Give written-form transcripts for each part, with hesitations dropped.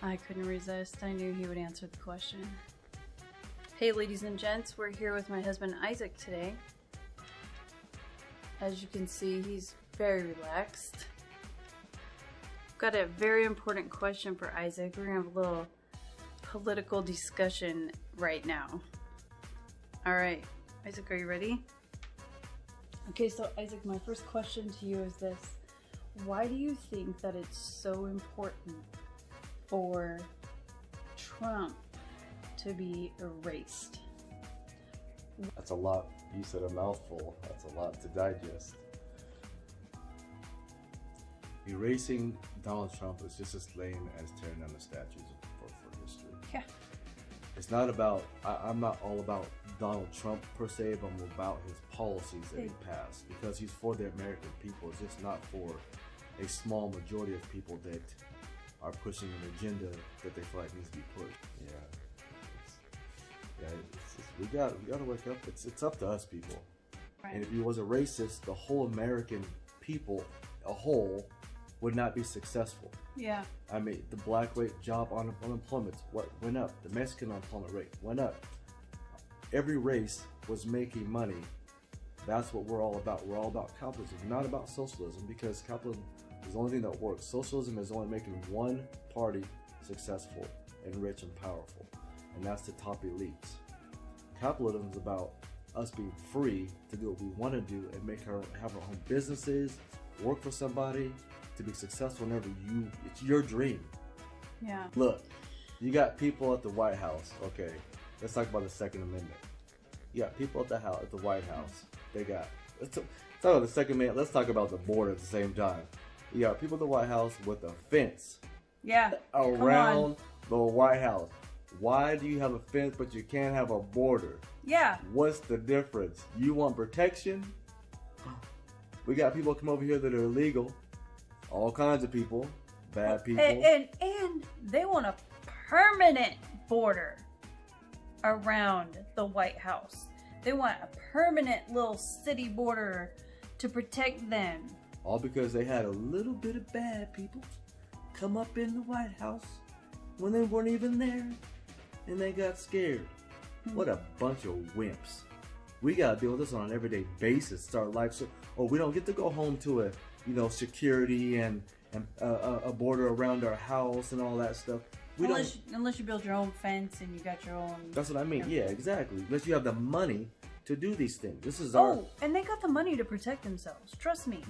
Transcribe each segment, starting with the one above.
I couldn't resist. I knew he would answer the question. Hey, ladies and gents, we're here with my husband Isaac today. As you can see, he's very relaxed. Got a very important question for Isaac. We're gonna have a little political discussion right now. All right, Isaac, are you ready? Okay, so Isaac, my first question to you is this. Why do you think that it's so important for Trump to be erased? That's a lot. You said a mouthful. That's a lot to digest. Erasing Donald Trump is just as lame as tearing down the statues for history. Yeah. It's not about, I'm not all about Donald Trump per se, but I'm about his policies that he passed. Because he's for the American people. It's just not for a small majority of people that are pushing an agenda that they feel like needs to be pushed. We gotta wake up. It's up to us, people. Right. And if he was a racist, the whole American people, a whole, would not be successful. Yeah. I mean, the black rate, job unemployment went up. The Mexican unemployment rate went up. Every race was making money. That's what we're all about. We're all about capitalism, not about socialism, because capitalism is the only thing that works. Socialism is only making one party successful and rich and powerful, and that's the top elites. Capitalism is about us being free to do what we want to do and have our own businesses, work for somebody, to be successful whenever it's your dream. Yeah. Look, you got people at the White House. Okay, let's talk about the Second Amendment. You got people at the White House. Let's talk about the Second Amendment. Let's talk about the border at the same time. You got people at the White House with a fence. Yeah. Around the White House. Why do you have a fence but you can't have a border? Yeah. What's the difference? You want protection? We got people come over here that are illegal. All kinds of people. Bad people. And they want a permanent border around the White House. They want a permanent little city border to protect them. All because they had a little bit of bad people come up in the White House when they weren't even there, and they got scared. What a bunch of wimps. We gotta deal with this on an everyday basis. Start life so, we don't get to go home to a security and a border around our house and all that stuff. Unless you build your own fence and you got your own. That's what I mean. Yeah, exactly. Unless you have the money to do these things. This is and they got the money to protect themselves. Trust me.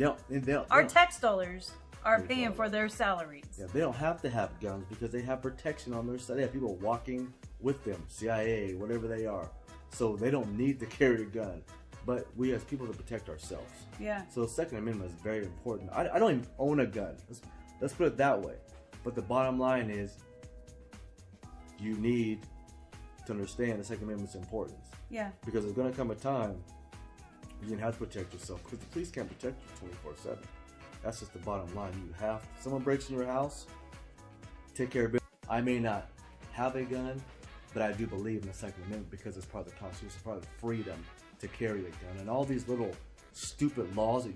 Our tax dollars are paying for their salaries. Yeah, they don't have to have guns because they have protection on their side. They have people walking with them, CIA, whatever they are. So they don't need to carry a gun. But we as people to protect ourselves. Yeah. So the Second Amendment is very important. I don't even own a gun. Let's put it that way. But the bottom line is, you need to understand the Second Amendment's importance. Yeah. Because there's going to come a time you're going to have to protect yourself. Because the police can't protect you 24/7. That's just the bottom line. You have to. Someone breaks in your house, take care of it. I may not have a gun, but I do believe in the Second Amendment because it's part of the Constitution, it's part of the freedom to carry a gun. And all these little stupid laws that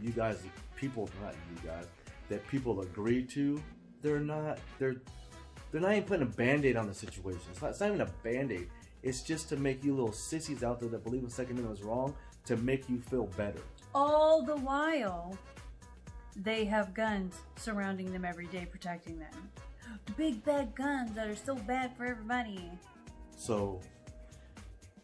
that people agree to, they're not even putting a band-aid on the situation. It's not even a band-aid. It's just to make you little sissies out there that believe the Second Amendment is wrong, to make you feel better. All the while, they have guns surrounding them every day, protecting them. The big bad guns that are so bad for everybody. So,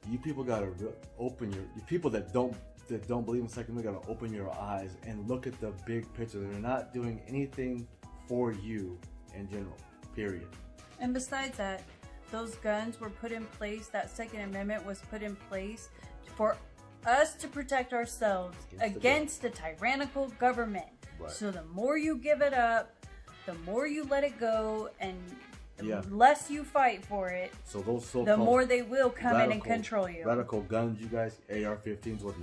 you people gotta open you people that don't believe in the Second Amendment gotta open your eyes and look at the big picture. They're not doing anything for you in general. Period. And besides that, those guns were put in place. That Second Amendment was put in place for us to protect ourselves against a tyrannical government. Right. So the more you give it up, the more you let it go, and the Yeah. less you fight for it, So those so-called the more they will come in and radical- control you. Radical guns, you guys, AR-15s was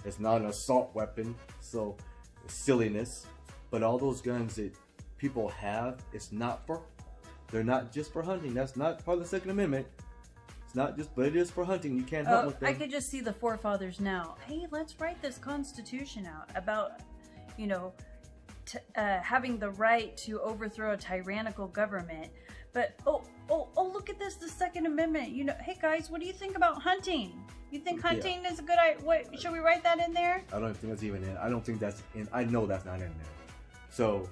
it's not an assault weapon, so it's silliness. But all those guns that people have, they're not just for hunting. That's not part of the Second Amendment. It's not just, but it is for hunting. You can't hunt with them. I could just see the forefathers now. Hey, let's write this Constitution out about, having the right to overthrow a tyrannical government, But look at this, the Second Amendment. You know, hey guys, what do you think about hunting? You think hunting is a good idea? What, should we write that in there? I don't think that's even in. I don't think that's in. I know that's not in there. So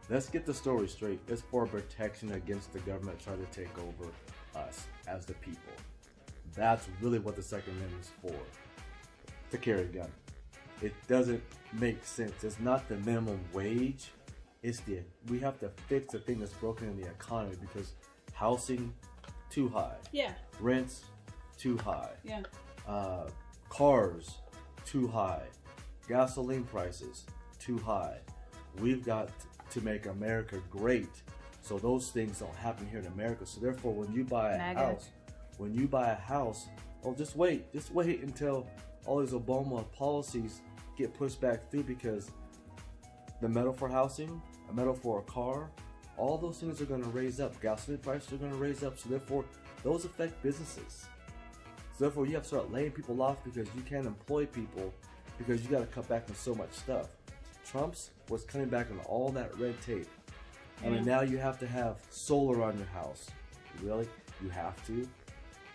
let's get the story straight. It's for protection against the government trying to take over us as the people. That's really what the Second Amendment is for. To carry a gun. It doesn't make sense. It's not the minimum wage. It's we have to fix the thing that's broken in the economy because housing too high. Yeah. Rents too high. Yeah. Cars too high. Gasoline prices too high. We've got to make America great so those things don't happen here in America. So therefore, when you buy a house, just wait until all these Obama policies get pushed back through, because the metal for housing, a metal for a car, all those things are going to raise up. Gasoline prices are going to raise up, so therefore those affect businesses. So therefore you have to start laying people off because you can't employ people because you got to cut back on so much stuff. Trump's was cutting back on all that red tape. I mean, now you have to have solar on your house. Really? You have to?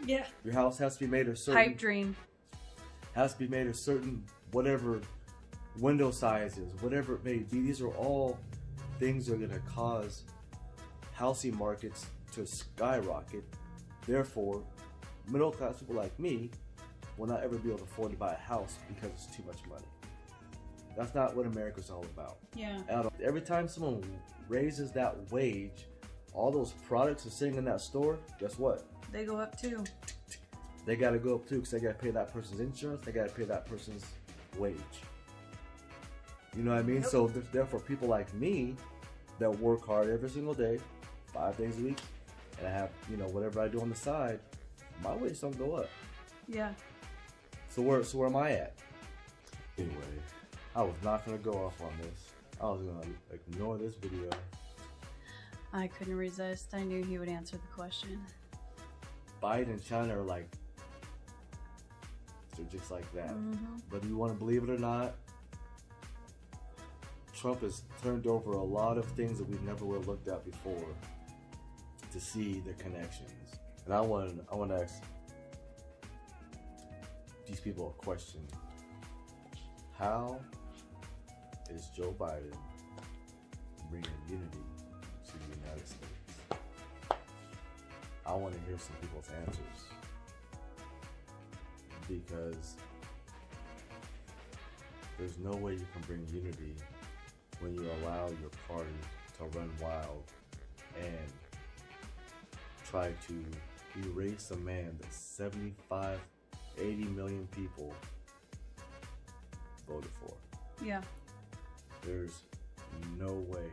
Yeah. Your house has to be made a certain... Pipe dream. Has to be made a certain, whatever window size is, whatever it may be. These are all things that are going to cause housing markets to skyrocket. Therefore, middle class people like me will not ever be able to afford to buy a house because it's too much money. That's not what America's all about. Yeah. Every time someone raises that wage, all those products are sitting in that store, guess what? They go up too. They got to go up too because they got to pay that person's insurance. They got to pay that person's wage. You know what I mean? Yep. So therefore, people like me that work hard every single day, 5 days a week, and I have, whatever I do on the side, my wage don't go up. Yeah. So where am I at? Anyway, I was not gonna go off on this. I was gonna ignore this video. I couldn't resist. I knew he would answer the question. Biden and China are like, they're just like that. Mm-hmm. Whether you want to believe it or not, Trump has turned over a lot of things that we never would have looked at before to see the connections. And I want to ask these people a question. How is Joe Biden bringing unity to the United States? I want to hear some people's answers, because there's no way you can bring unity when you allow your party to run wild and try to erase a man that 75, 80 million people voted for. Yeah. There's no way.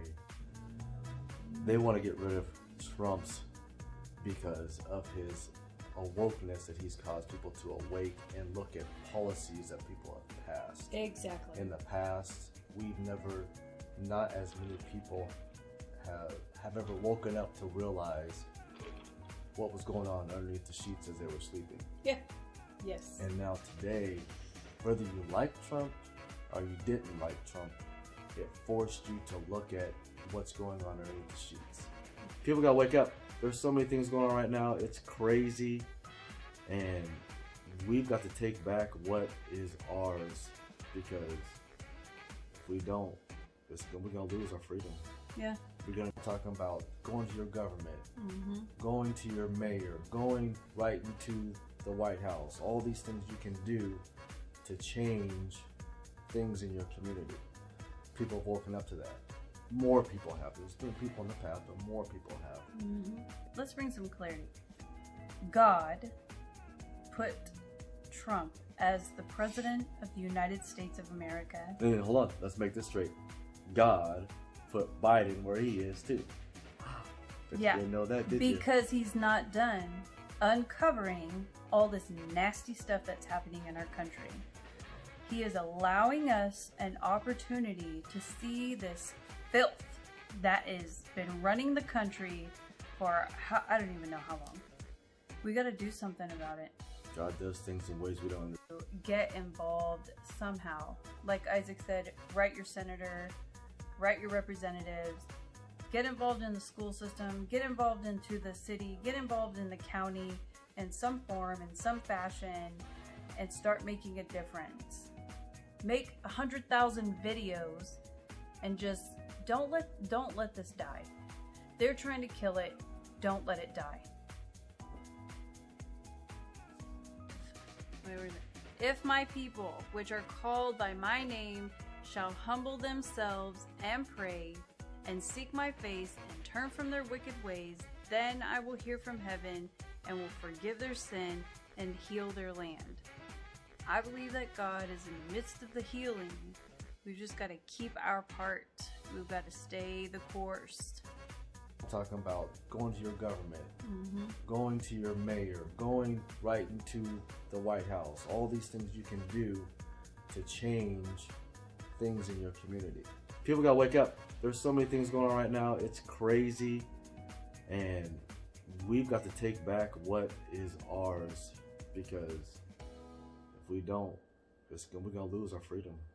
They want to get rid of Trump's because of his awokeness that he's caused people to awake and look at policies that people have passed. Exactly. In the past, not as many people have ever woken up to realize what was going on underneath the sheets as they were sleeping. Yeah. Yes. And now today, whether you like Trump or you didn't like Trump, it forced you to look at what's going on underneath the sheets. People gotta wake up. There's so many things going on right now. It's crazy. And we've got to take back what is ours, because if we don't, we're gonna lose our freedom. Yeah. We're gonna be talking about going to your government, mm-hmm. going to your mayor, going right into the White House. All these things you can do to change things in your community. People have woken up to that. More people have. There's been people in the past, but more people have. Mm-hmm. Let's bring some clarity. God put Trump as the President of the United States of America. And hold on, let's make this straight. God put Biden where he is too. Yeah, you didn't know that, did because he's not done uncovering all this nasty stuff that's happening in our country. He is allowing us an opportunity to see this filth that has been running the country for, I don't even know how long. We got to do something about it. God does things in ways we don't understand. Get involved somehow. Like Isaac said, write your senator, write your representatives, get involved in the school system, get involved into the city, get involved in the county in some form, in some fashion, and start making a difference. Make 100,000 videos and just don't let this die. They're trying to kill it. Don't let it die. Where was it? If my people, which are called by my name, shall humble themselves and pray and seek my face and turn from their wicked ways, then I will hear from heaven and will forgive their sin and heal their land. I believe that God is in the midst of the healing. We've just got to keep our part. We've got to stay the course. Talking about going to your government, going to your mayor, going right into the White House, all these things you can do to change things in your community. People gotta wake up. There's so many things going on right now. It's crazy, and we've got to take back what is ours, because if we don't, we're gonna lose our freedom.